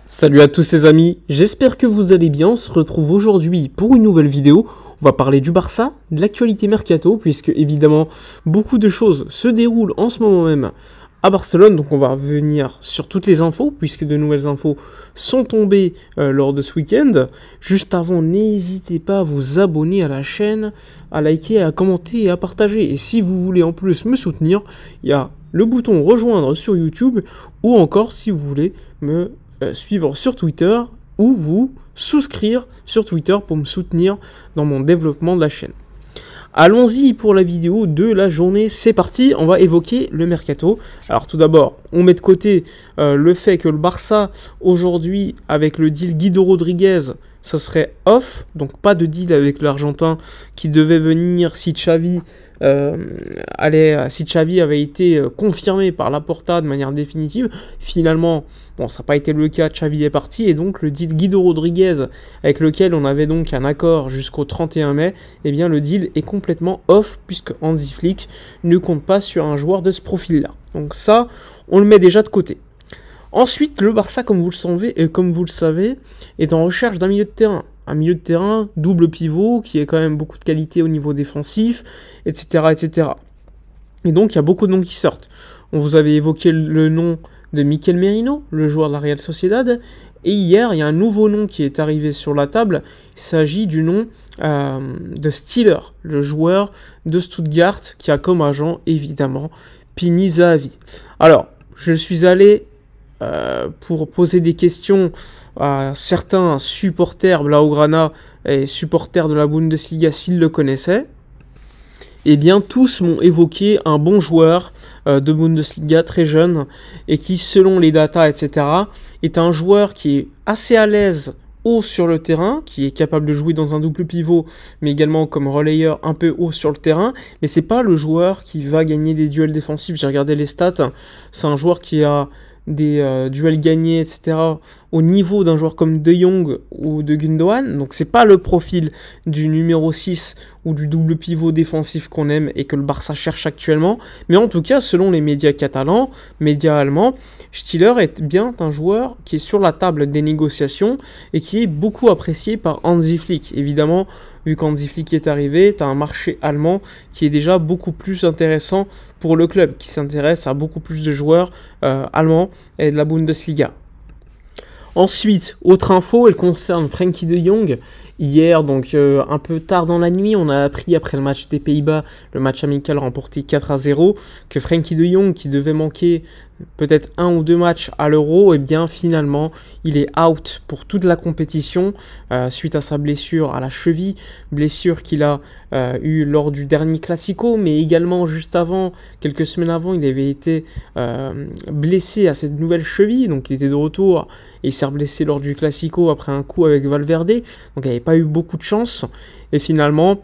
Salut à tous les amis, j'espère que vous allez bien. On se retrouve aujourd'hui pour une nouvelle vidéo. On va parler du Barça, de l'actualité mercato, puisque évidemment beaucoup de choses se déroulent en ce moment même à Barcelone. Donc on va revenir sur toutes les infos, puisque de nouvelles infos sont tombées lors de ce week-end. Juste avant, n'hésitez pas à vous abonner à la chaîne, à liker, à commenter et à partager. Et si vous voulez en plus me soutenir, il y a le bouton rejoindre sur YouTube, ou encore si vous voulez me suivre sur Twitter ou vous souscrire sur Twitter pour me soutenir dans mon développement de la chaîne. Allons-y pour la vidéo de la journée, c'est parti, on va évoquer le mercato. Alors tout d'abord, on met de côté le fait que le Barça aujourd'hui avec le deal Guido Rodriguez, ça serait off, donc pas de deal avec l'Argentin qui devait venir si Xavi avait été confirmé par Laporta de manière définitive. Finalement, bon, ça n'a pas été le cas, Xavi est parti, et donc le deal Guido Rodriguez, avec lequel on avait donc un accord jusqu'au 31 mai, eh bien le deal est complètement off, puisque Hansi Flick ne compte pas sur un joueur de ce profil-là. Donc ça, on le met déjà de côté. Ensuite, le Barça, comme vous le savez, est en recherche d'un milieu de terrain. Un milieu de terrain double pivot, qui a quand même beaucoup de qualité au niveau défensif, etc., etc. Et donc, il y a beaucoup de noms qui sortent. On vous avait évoqué le nom de Mikel Merino, le joueur de la Real Sociedad. Et hier, il y a un nouveau nom qui est arrivé sur la table. Il s'agit du nom de Stiller, le joueur de Stuttgart, qui a comme agent, évidemment, Pini Zahavi. Alors, je suis allé pour poser des questions à certains supporters Blaugrana et supporters de la Bundesliga s'ils le connaissaient. Eh bien, tous m'ont évoqué un bon joueur de Bundesliga très jeune et qui, selon les datas, etc., est un joueur qui est assez à l'aise haut sur le terrain, qui est capable de jouer dans un double pivot, mais également comme relayeur un peu haut sur le terrain. Mais c'est pas le joueur qui va gagner des duels défensifs. J'ai regardé les stats. C'est un joueur qui a des duels gagnés, etc., au niveau d'un joueur comme De Jong ou de Gundogan. Donc c'est pas le profil du numéro 6 ou du double pivot défensif qu'on aime et que le Barça cherche actuellement. Mais en tout cas, selon les médias catalans, médias allemands, Stiller est bien un joueur qui est sur la table des négociations et qui est beaucoup apprécié par Hansi Flick. Évidemment, vu qu'Hansi Flick est arrivé, tu as un marché allemand qui est déjà beaucoup plus intéressant pour le club, qui s'intéresse à beaucoup plus de joueurs allemands et de la Bundesliga. Ensuite, autre info, elle concerne Frenkie de Jong. Hier, donc un peu tard dans la nuit, on a appris après le match des Pays-Bas, le match amical remporté 4-0, que Frenkie de Jong, qui devait manquer peut-être 1 ou 2 matchs à l'Euro, eh bien finalement, il est out pour toute la compétition suite à sa blessure à la cheville, blessure qu'il a eu lors du dernier Classico, mais également juste avant, quelques semaines avant, il avait été blessé à cette nouvelle cheville, donc il était de retour et il s'est blessé lors du Classico après un coup avec Valverde, donc il n'avait pas eu beaucoup de chance, et finalement,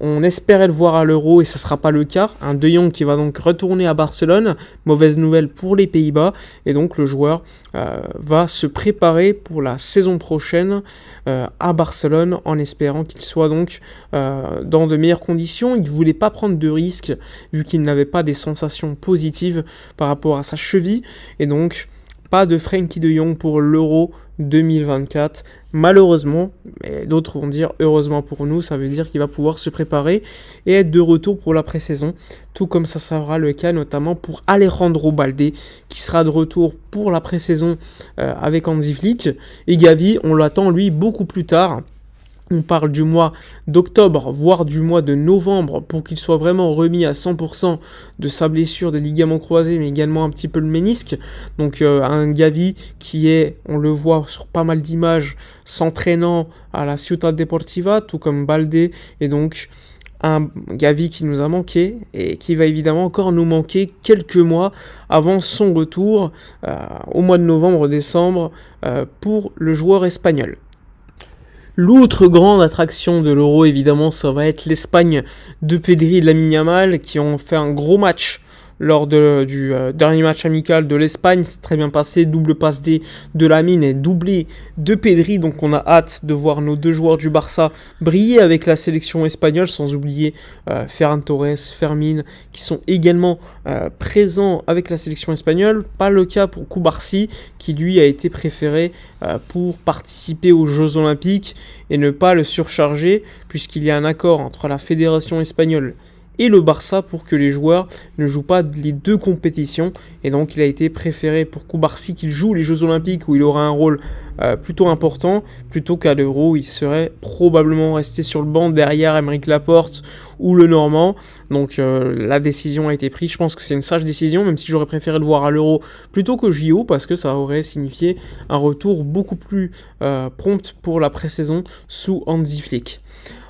on espérait le voir à l'Euro et ce ne sera pas le cas. Un De Jong qui va donc retourner à Barcelone. Mauvaise nouvelle pour les Pays-Bas. Et donc le joueur va se préparer pour la saison prochaine à Barcelone en espérant qu'il soit donc dans de meilleures conditions. Il ne voulait pas prendre de risques vu qu'il n'avait pas des sensations positives par rapport à sa cheville. Et donc pas de Frenkie de Jong pour l'Euro 2024, malheureusement, mais d'autres vont dire heureusement pour nous, ça veut dire qu'il va pouvoir se préparer et être de retour pour la pré-saison, tout comme ça sera le cas notamment pour Alejandro Balde, qui sera de retour pour la pré-saison avec Hansi Flick, et Gavi, on l'attend lui beaucoup plus tard. On parle du mois d'octobre, voire du mois de novembre, pour qu'il soit vraiment remis à 100% de sa blessure des ligaments croisés, mais également un petit peu le ménisque. Donc un Gavi qui est, on le voit sur pas mal d'images, s'entraînant à la Ciutat Deportiva, tout comme Balde, et donc un Gavi qui nous a manqué et qui va évidemment encore nous manquer quelques mois avant son retour au mois de novembre-décembre pour le joueur espagnol. L'autre grande attraction de l'Euro, évidemment, ça va être l'Espagne de Pedri et de Lamine Yamal qui ont fait un gros match lors du dernier match amical de l'Espagne. C'est très bien passé, double passe D de Lamine et doublé de Pedri. Donc on a hâte de voir nos deux joueurs du Barça briller avec la sélection espagnole, sans oublier Ferran Torres, Fermin, qui sont également présents avec la sélection espagnole. Pas le cas pour Cubarsí, qui lui a été préféré pour participer aux Jeux Olympiques et ne pas le surcharger, puisqu'il y a un accord entre la fédération espagnole et le Barça pour que les joueurs ne jouent pas les deux compétitions. Et donc il a été préféré pour Cubarsí qu'il joue les Jeux Olympiques où il aura un rôle plutôt important, plutôt qu'à l'Euro où il serait probablement resté sur le banc derrière Aymeric Laporte ou le Normand. Donc la décision a été prise. Je pense que c'est une sage décision, même si j'aurais préféré le voir à l'Euro plutôt qu'au JO, parce que ça aurait signifié un retour beaucoup plus prompt pour la pré-saison sous Hansi Flick.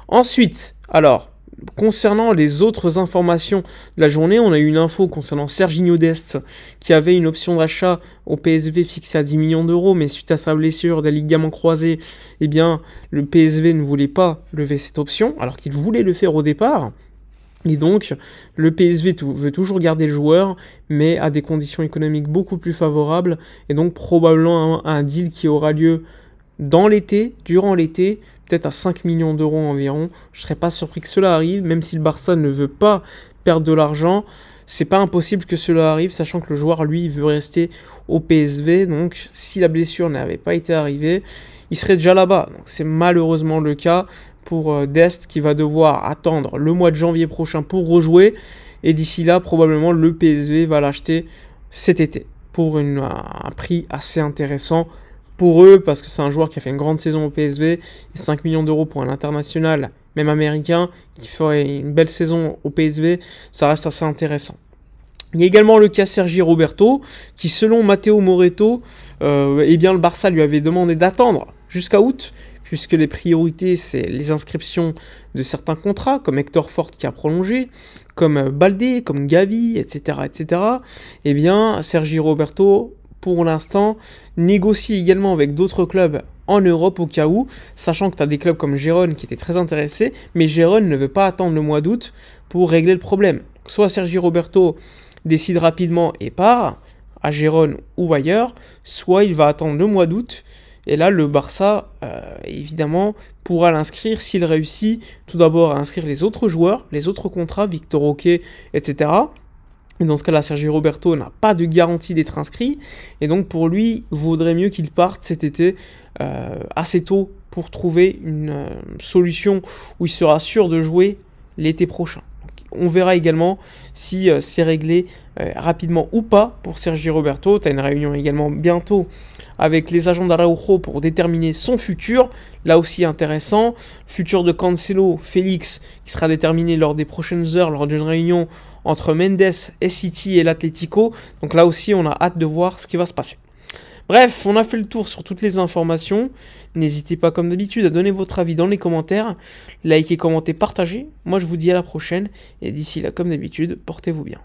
Ensuite, alors, concernant les autres informations de la journée, on a eu une info concernant Serginho Dest qui avait une option d'achat au PSV fixée à 10 millions d'euros, mais suite à sa blessure des ligaments croisés, eh bien, le PSV ne voulait pas lever cette option, alors qu'il voulait le faire au départ. Et donc, le PSV veut toujours garder le joueur, mais à des conditions économiques beaucoup plus favorables, et donc probablement un deal qui aura lieu dans l'été, durant l'été, peut-être à 5 millions d'euros environ. Je ne serais pas surpris que cela arrive, même si le Barça ne veut pas perdre de l'argent. C'est pas impossible que cela arrive, sachant que le joueur, lui, veut rester au PSV. Donc, si la blessure n'avait pas été arrivée, il serait déjà là-bas. Donc, c'est malheureusement le cas pour Dest, qui va devoir attendre le mois de janvier prochain pour rejouer. Et d'ici là, probablement, le PSV va l'acheter cet été pour un prix assez intéressant pour eux, parce que c'est un joueur qui a fait une grande saison au PSV, et 5 millions d'euros pour un international, même américain, qui ferait une belle saison au PSV, ça reste assez intéressant. Il y a également le cas Sergi Roberto, qui selon Matteo Moretto, eh bien le Barça lui avait demandé d'attendre jusqu'à août, puisque les priorités, c'est les inscriptions de certains contrats, comme Hector Fort qui a prolongé, comme Baldé, comme Gavi, etc., etc. Eh bien, Sergi Roberto, pour l'instant, négocie également avec d'autres clubs en Europe au cas où, sachant que tu as des clubs comme Gérone qui étaient très intéressés, mais Gérone ne veut pas attendre le mois d'août pour régler le problème. Soit Sergi Roberto décide rapidement et part à Gérone ou ailleurs, soit il va attendre le mois d'août, et là le Barça, évidemment, pourra l'inscrire s'il réussit tout d'abord à inscrire les autres joueurs, les autres contrats, Victor Roque, etc., et dans ce cas-là, Sergi Roberto n'a pas de garantie d'être inscrit. Et donc pour lui, il vaudrait mieux qu'il parte cet été assez tôt pour trouver une solution où il sera sûr de jouer l'été prochain. Donc, on verra également si c'est réglé rapidement ou pas pour Sergi Roberto. Tu as une réunion également bientôt avec les agents d'Araujo pour déterminer son futur. Là aussi intéressant. Futur de Cancelo, Félix, qui sera déterminé lors des prochaines heures, lors d'une réunion entre Mendes, City et l'Atlético. Donc là aussi, on a hâte de voir ce qui va se passer. Bref, on a fait le tour sur toutes les informations. N'hésitez pas, comme d'habitude, à donner votre avis dans les commentaires. Likez, commentez, partagez. Moi, je vous dis à la prochaine. Et d'ici là, comme d'habitude, portez-vous bien.